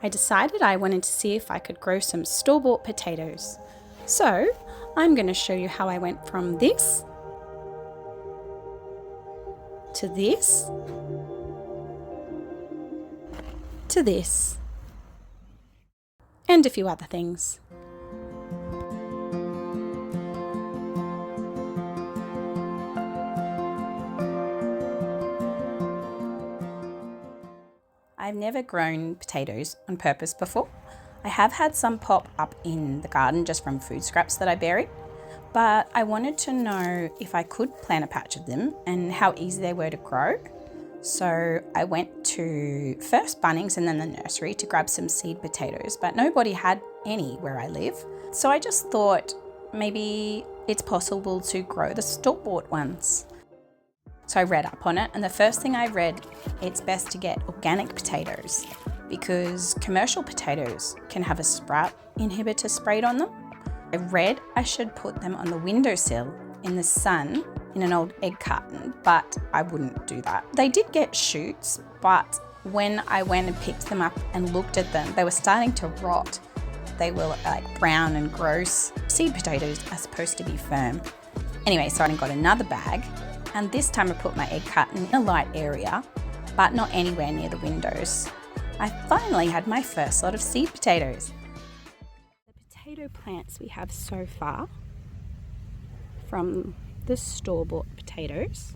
I decided I wanted to see if I could grow some store-bought potatoes. So I'm going to show you how I went from this to this to this and a few other things. I've never grown potatoes on purpose before. I have had some pop up in the garden just from food scraps that I buried, but I wanted to know if I could plant a patch of them and how easy they were to grow. So I went to first Bunnings and then the nursery to grab some seed potatoes, but nobody had any where I live. So I just thought maybe it's possible to grow the store-bought ones. So I read up on it, and the first thing I read, it's best to get organic potatoes because commercial potatoes can have a sprout inhibitor sprayed on them. I read I should put them on the windowsill in the sun in an old egg carton, but I wouldn't do that. They did get shoots, but when I went and picked them up and looked at them, they were starting to rot. They were like brown and gross. Seed potatoes are supposed to be firm. Anyway, so I got another bag, and this time I put my egg carton in a light area, but not anywhere near the windows. I finally had my first lot of seed potatoes. The potato plants we have so far from the store-bought potatoes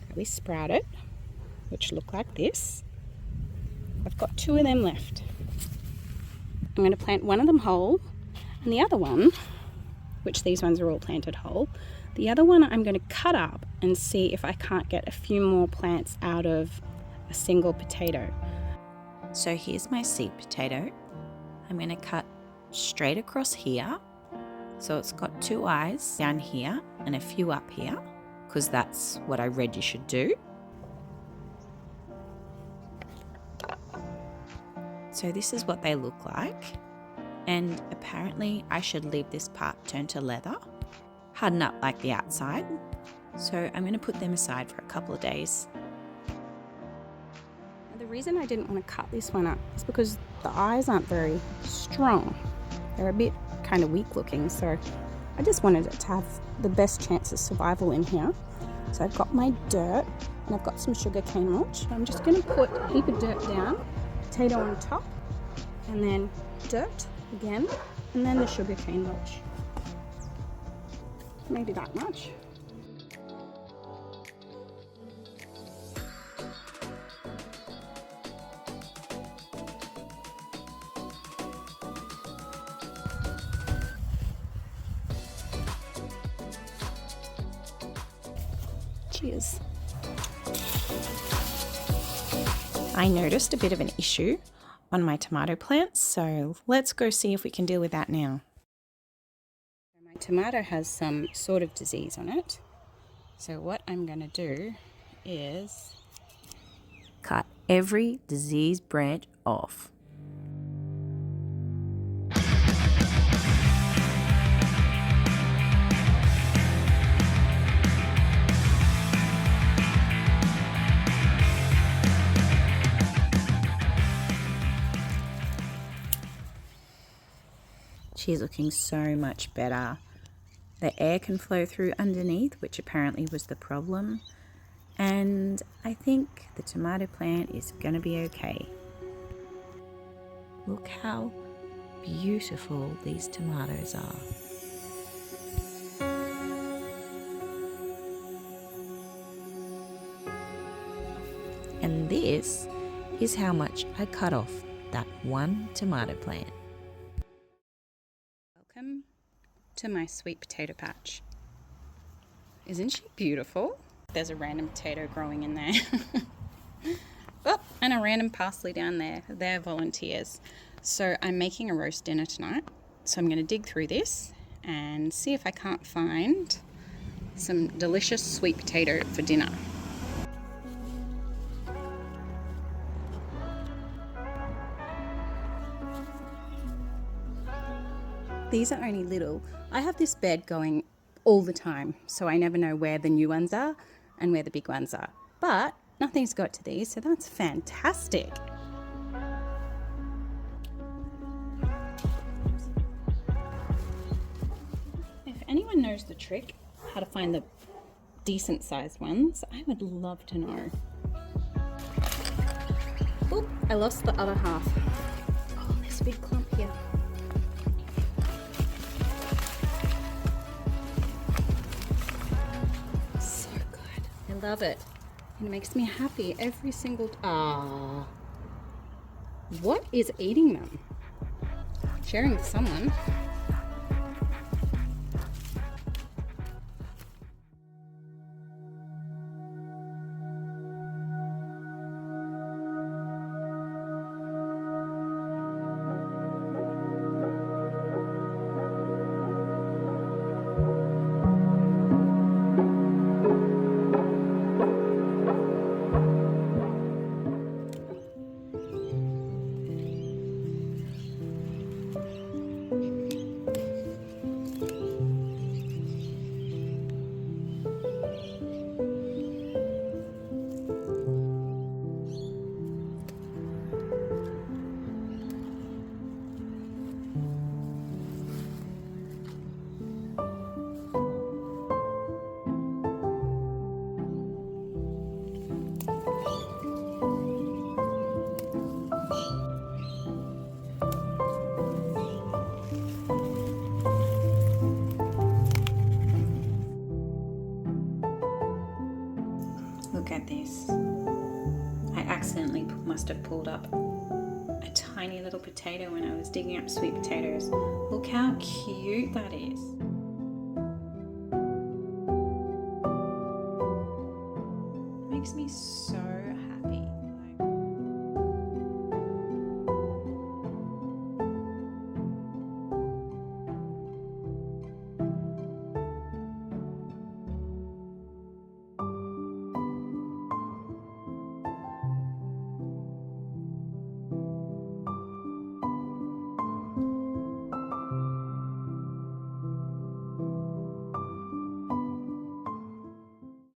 that we sprouted, which look like this. I've got 2 of them left. I'm going to plant one of them whole, and the other one, which these ones are all planted whole, the other one I'm going to cut up and see if I can't get a few more plants out of a single potato. So here's my seed potato. I'm going to cut straight across here. So it's got 2 eyes down here and a few up here, because that's what I read you should do. So this is what they look like. And apparently I should leave this part turned to leather, harden up like the outside. So I'm going to put them aside for a couple of days. The reason I didn't want to cut this one up is because the eyes aren't very strong. They're a bit kind of weak looking, so I just wanted it to have the best chance of survival in here. So I've got my dirt and I've got some sugarcane mulch. I'm just going to put a heap of dirt down, potato on top, and then dirt again, and then the sugarcane mulch. Maybe that much. Cheers. I noticed a bit of an issue on my tomato plants, so let's go see if we can deal with that now. My tomato has some sort of disease on it, so what I'm going to do is cut every diseased branch off. She's looking so much better. The air can flow through underneath, which apparently was the problem. And I think the tomato plant is going to be okay. Look how beautiful these tomatoes are. And this is how much I cut off that one tomato plant. Welcome to my sweet potato patch. Isn't she beautiful? There's a random potato growing in there. Oh, and a random parsley down there. They're volunteers. So I'm making a roast dinner tonight. So I'm going to dig through this and see if I can't find some delicious sweet potato for dinner. These are only little. I have this bed going all the time, so I never know where the new ones are and where the big ones are. But nothing's got to these, so that's fantastic. knows the trick, how to find the decent sized ones, I would love to know. Oh, I lost the other half. Oh, there's a big clump here. So good. I love it. And it makes me happy every single time. What is eating them? Sharing with someone. Look at this. I accidentally must have pulled up a tiny little potato when I was digging up sweet potatoes. Look how cute that is.